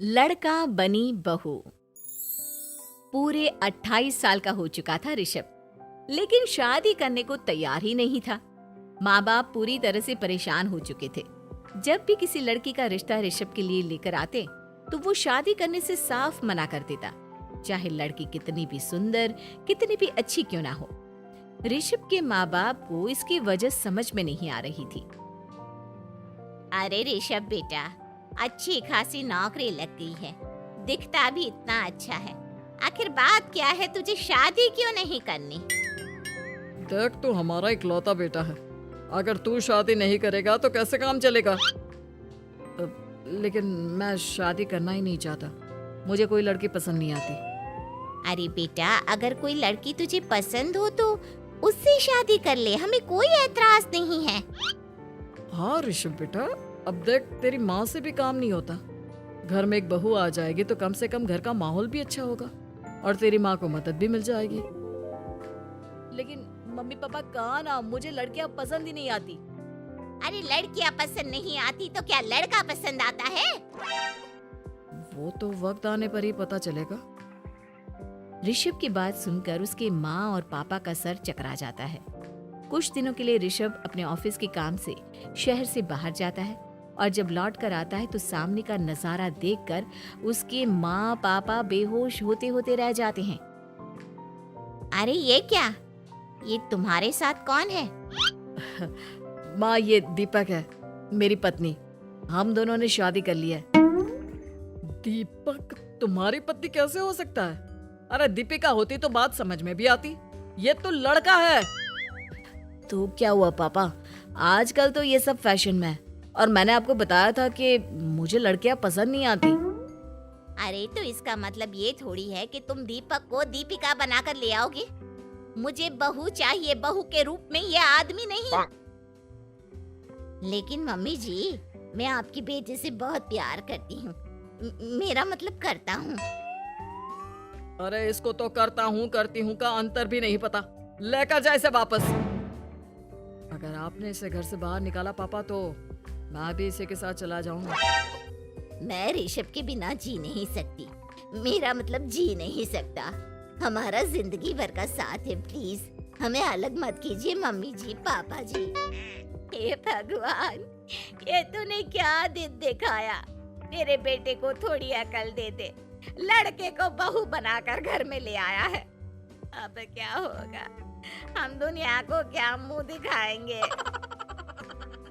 लड़का बनी बहू। पूरे 28 साल का हो चुका था ऋषभ, लेकिन शादी करने को तैयार ही नहीं था। माँ बाप पूरी तरह से परेशान हो चुके थे। जब भी किसी लड़की का रिश्ता ऋषभ के लिए लेकर आते तो वो शादी करने से साफ मना कर देता, चाहे लड़की कितनी भी सुंदर, कितनी भी अच्छी क्यों ना हो। ऋषभ के माँ बाप को इसकी वजह समझ में नहीं आ रही थी। अरे ऋषभ बेटा, अच्छी खासी नौकरी लग गई है, दिखता भी इतना अच्छा है, आखिर बात क्या है, तुझे शादी क्यों नहीं करनी? देख, तू हमारा इकलौता बेटा है, अगर तू शादी नहीं करेगा तो कैसे काम चलेगा। लेकिन मैं शादी करना ही नहीं चाहता, मुझे कोई लड़की पसंद नहीं आती। अरे बेटा, अगर कोई लड़की तुझे पसंद हो तो उससे शादी कर ले, हमें कोई ऐतराज नहीं है। हाँ ऋषभ बेटा, अब देख, तेरी माँ से भी काम नहीं होता। घर में एक बहू आ जाएगी तो कम से कम घर का माहौल भी अच्छा होगा और तेरी माँ को मदद भी मिल जाएगी। लेकिन मम्मी पापा कहाँ ना, मुझे लड़कियां पसंद ही नहीं आती। अरे लड़कियां पसंद नहीं आती तो क्या लड़का पसंद आता है? वो तो वक्त आने पर ही पता चलेगा। ऋषभ की बात सुनकर उसके माँ और पापा का सर चकरा जाता है। कुछ दिनों के लिए ऋषभ अपने ऑफिस के काम से शहर से बाहर जाता है और जब लौट कर आता है तो सामने का नजारा देखकर उसके माँ पापा बेहोश होते होते रह जाते हैं। अरे ये क्या, ये तुम्हारे साथ कौन है? माँ, ये दीपक है, मेरी पत्नी। हम दोनों ने शादी कर ली है। दीपक तुम्हारी पत्नी कैसे हो सकता है? अरे दीपिका होती तो बात समझ में भी आती, ये तो लड़का है। तो क्या हुआ पापा, आजकल तो ये सब फैशन में है और मैंने आपको बताया था कि मुझे लड़कियां पसंद नहीं आती। अरे तो इसका मतलब ये थोड़ी है कि तुम दीपक को दीपिका बनाकर ले आओगे। मुझे बहू चाहिए, बहू के रूप में, ये आदमी नहीं। लेकिन मम्मी जी, मैं आपकी बेटी से बहुत प्यार करती हूँ, मेरा मतलब करता हूँ। अरे इसको तो करता हूँ करती हूँ का अंतर भी नहीं पता, लेकर जाए इसे वापस। अगर आपने इसे घर से बाहर निकाला पापा तो मैं भी इसी के साथ चला जाऊंगा। मैं ऋषभ के बिना जी नहीं सकती, मेरा मतलब जी नहीं सकता। हमारा जिंदगी भर का साथ है, प्लीज हमें अलग मत कीजिए मम्मी जी, पापा जी। हे भगवान, ये तूने क्या दिन दिखाया? मेरे बेटे को थोड़ी अकल दे दे, लड़के को बहू बनाकर घर में ले आया है। अब क्या होगा, हम दुनिया को क्या मुंह दिखाएंगे?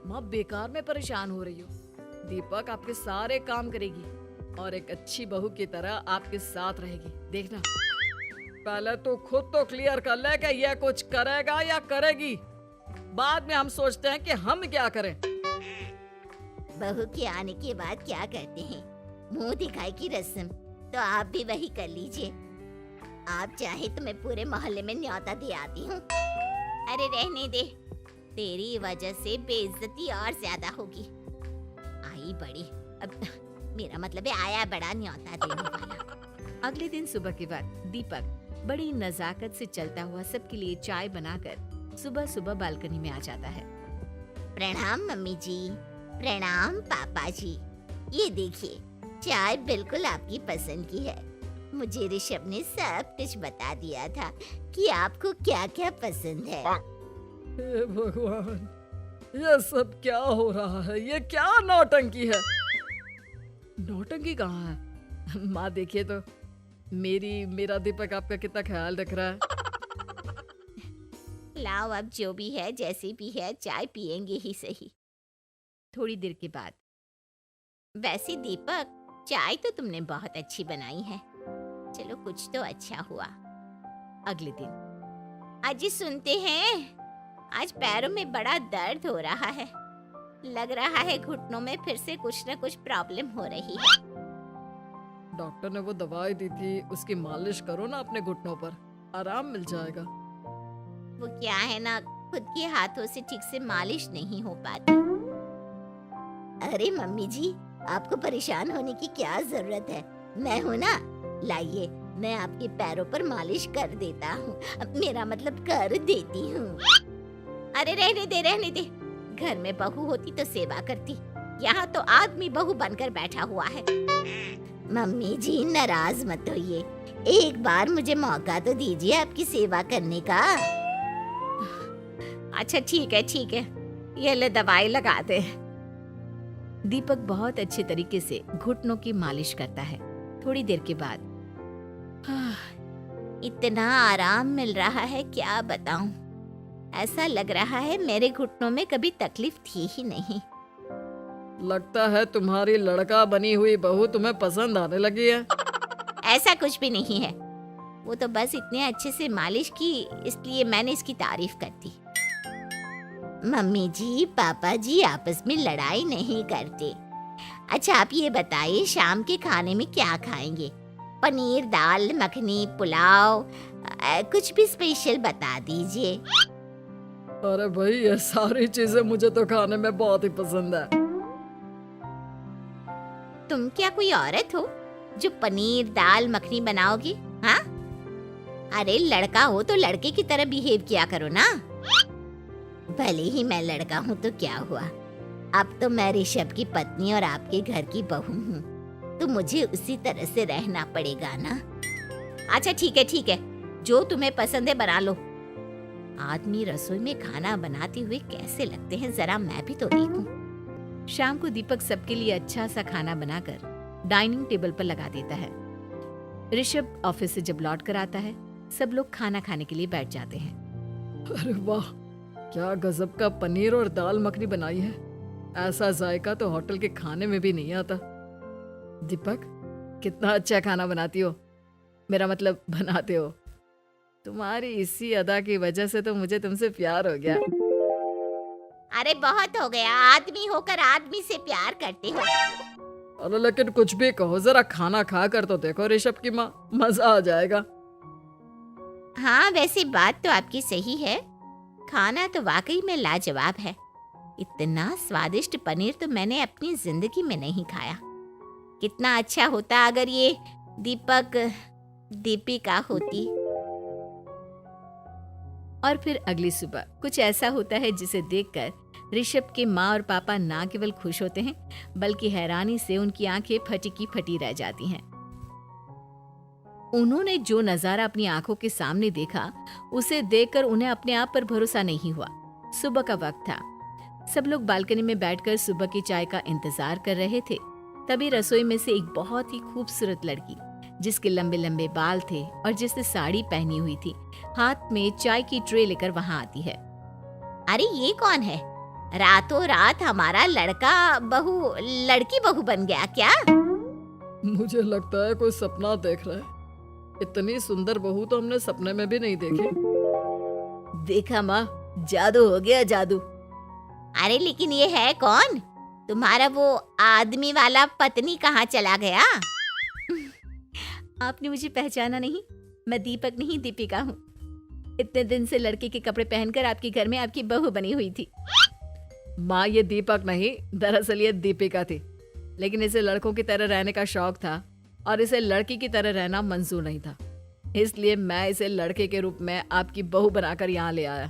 माँ, बेकार में परेशान हो रही हो। दीपक आपके सारे काम करेगी और एक अच्छी बहू की तरह आपके साथ रहेगी, देखना। पहले तो खुद तो क्लियर कर ले कि यह कुछ करेगा या करेगी, बाद में हम सोचते हैं कि हम क्या करें। बहू के आने के बाद क्या करते हैं, मुंह दिखाई की रस्म, तो आप भी वही कर लीजिए। आप चाहे तो मैं पूरे मोहल्ले में न्योता दे आती हूँ। अरे रहने दे, तेरी वजह से बेइज्जती और ज्यादा होगी। आई बड़ी, अब मेरा मतलब है आया बड़ा न्योता देने वाला। अगले दिन सुबह के बाद दीपक बड़ी नजाकत से चलता हुआ सबके लिए चाय बनाकर सुबह सुबह बालकनी में आ जाता है। प्रणाम मम्मी जी, प्रणाम पापा जी। ये देखिए, चाय बिल्कुल आपकी पसंद की है। मुझे ऋषभ ने सब कुछ बता दिया था कि आपको क्या क्या पसंद है। हे भगवान, ये सब क्या हो रहा है? ये क्या नौटंकी है? नौटंकी कहाँ है? माँ देखिए तो, मेरा दीपक आपका कितना ख्याल रख रहा है। लाओ, अब जो भी है, जैसे भी है, चाय पियेंगे ही सही। थोड़ी देर के बाद, वैसे दीपक, चाय तो तुमने बहुत अच्छी बनाई है, चलो कुछ तो अच्छा हुआ। अगले दिन, अजी सुनते हैं, आज पैरों में बड़ा दर्द हो रहा है, लग रहा है घुटनों में फिर से कुछ न कुछ प्रॉब्लम हो रही है। डॉक्टर ने वो दवाई दी थी, उसकी मालिश करो ना अपने घुटनों पर, आराम मिल जाएगा। वो क्या है ना, खुद के हाथों से ठीक से मालिश नहीं हो पाती। अरे मम्मी जी, आपको परेशान होने की क्या जरूरत है, मैं हूँ ना, लाइए मैं आपके पैरों पर मालिश कर देता हूँ, मेरा मतलब कर देती हूँ। अरे रहने दे, रहने दे, घर में बहू होती तो सेवा करती, यहाँ तो आदमी बहू बनकर बैठा हुआ है। मम्मी जी नाराज मत होइए, एक बार मुझे मौका तो दीजिए आपकी सेवा करने का। अच्छा ठीक है, ये ले दवाई लगा दे। दीपक बहुत अच्छे तरीके से घुटनों की मालिश करता है। थोड़ी देर के बाद इतना आराम मिल रहा है क्या बताऊं, ऐसा लग रहा है मेरे घुटनों में कभी तकलीफ थी ही नहीं। लगता है तुम्हारी लड़का बनी हुई बहू तुम्हें पसंद आने लगी है। ऐसा कुछ भी नहीं है, वो तो बस इतने अच्छे से मालिश की इसलिए मैंने इसकी तारीफ कर दी। मम्मी जी पापा जी आपस में लड़ाई नहीं करते। अच्छा आप ये बताइए शाम के खाने में क्या खाएंगे? पनीर, दाल मखनी, पुलाव, कुछ भी स्पेशल बता दीजिए। अरे भाई ये सारी चीजें मुझे तो खाने में बहुत ही पसंद है। तुम क्या कोई औरत हो जो पनीर दाल मखनी बनाओगी? हाँ, अरे लड़का हो तो लड़के की तरह बिहेव किया करो ना। भले ही मैं लड़का हूँ तो क्या हुआ, अब तो मैं ऋषभ की पत्नी और आपके घर की बहू हूँ, तो मुझे उसी तरह से रहना पड़ेगा ना। अच्छा ठीक है, जो तुम्हें पसंद है बना लो। आदमी रसोई में खाना बनाते हुए कैसे लगते हैं, जरा मैं भी तो देखूं। शाम को दीपक सबके लिए अच्छा सा खाना बनाकर डाइनिंग टेबल पर लगा देता है। ऋषभ ऑफिस से जब लौट कर आता है, सब लोग खाना खाने के लिए बैठ जाते हैं। अरे वाह, क्या गजब का पनीर और दाल मखनी बनाई है। ऐसा जायका तो होटल के खाने में भी नहीं आता। दीपक कितना अच्छा खाना बनाती हो, मेरा मतलब बनाते हो। तुम्हारी इसी अदा की वजह से तो मुझे तुमसे प्यार हो गया। अरे बहुत हो गया, आदमी होकर आदमी से प्यार करते हो। अरे लेकिन कुछ भी कहो, जरा खाना खा कर तो देखो ऋषभ की माँ, मजा आ जाएगा। हाँ वैसे बात तो आपकी सही है, खाना तो वाकई में लाजवाब है। इतना स्वादिष्ट पनीर तो मैंने अपनी जिंदगी में नहीं खाया। कितना अच्छा होता अगर ये दीपिका होती। और फिर अगली सुबह कुछ ऐसा होता है जिसे देखकर ऋषभ के माँ और पापा ना केवल खुश होते हैं बल्कि हैरानी से उनकी आंखें फटी की फटी रह जाती हैं। उन्होंने जो नजारा अपनी आंखों के सामने देखा उसे देखकर उन्हें अपने आप पर भरोसा नहीं हुआ। सुबह का वक्त था, सब लोग बालकनी में बैठकर सुबह की चाय का इंतजार कर रहे थे। तभी रसोई में से एक बहुत ही खूबसूरत लड़की, जिसके लंबे लंबे बाल थे और जिसने साड़ी पहनी हुई थी, हाथ में चाय की ट्रे लेकर वहां आती है। अरे ये कौन है? रातों रात हमारा लड़की बहू बन गया क्या? मुझे लगता है कोई सपना देख रहा है। इतनी सुंदर बहू तो हमने सपने में भी नहीं देखी। देखा माँ, जादू हो गया, जादू। अरे लेकिन ये है कौन? तुम्हारा वो आदमी वाला पत्नी कहाँ चला गया? आपने मुझे पहचाना नहीं? मैं दीपक नहीं, दीपिका हूँ। इतने दिन से लड़के के कपड़े पहनकर आपके घर में आपकी बहू बनी हुई थी। माँ ये दीपक नहीं, दरअसल ये दीपिका थी, लेकिन इसे लड़कों की तरह रहने का शौक था और इसे लड़की की तरह रहना मंजूर नहीं था, इसलिए मैं इसे लड़के के रूप में आपकी बहू बनाकर यहाँ ले आया।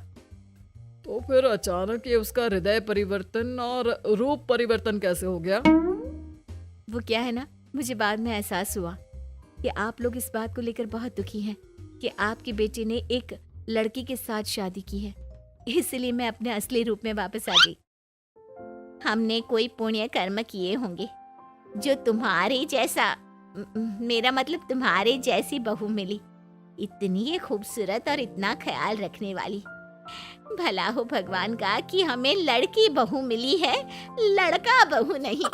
तो फिर अचानक ये उसका हृदय परिवर्तन और रूप परिवर्तन कैसे हो गया? वो क्या है ना, मुझे बाद में एहसास हुआ कि आप लोग इस बात को लेकर बहुत दुखी हैं कि आपके बेटे ने एक लड़की के साथ शादी की है, इसलिए मैं अपने असली रूप में वापस आ गई। हमने कोई पुण्य कर्म किए होंगे जो तुम्हारे जैसा, मेरा मतलब तुम्हारे जैसी बहू मिली, इतनी खूबसूरत और इतना ख्याल रखने वाली। भला हो भगवान का कि हमें लड़की बहू मिली है, लड़का बहू नहीं।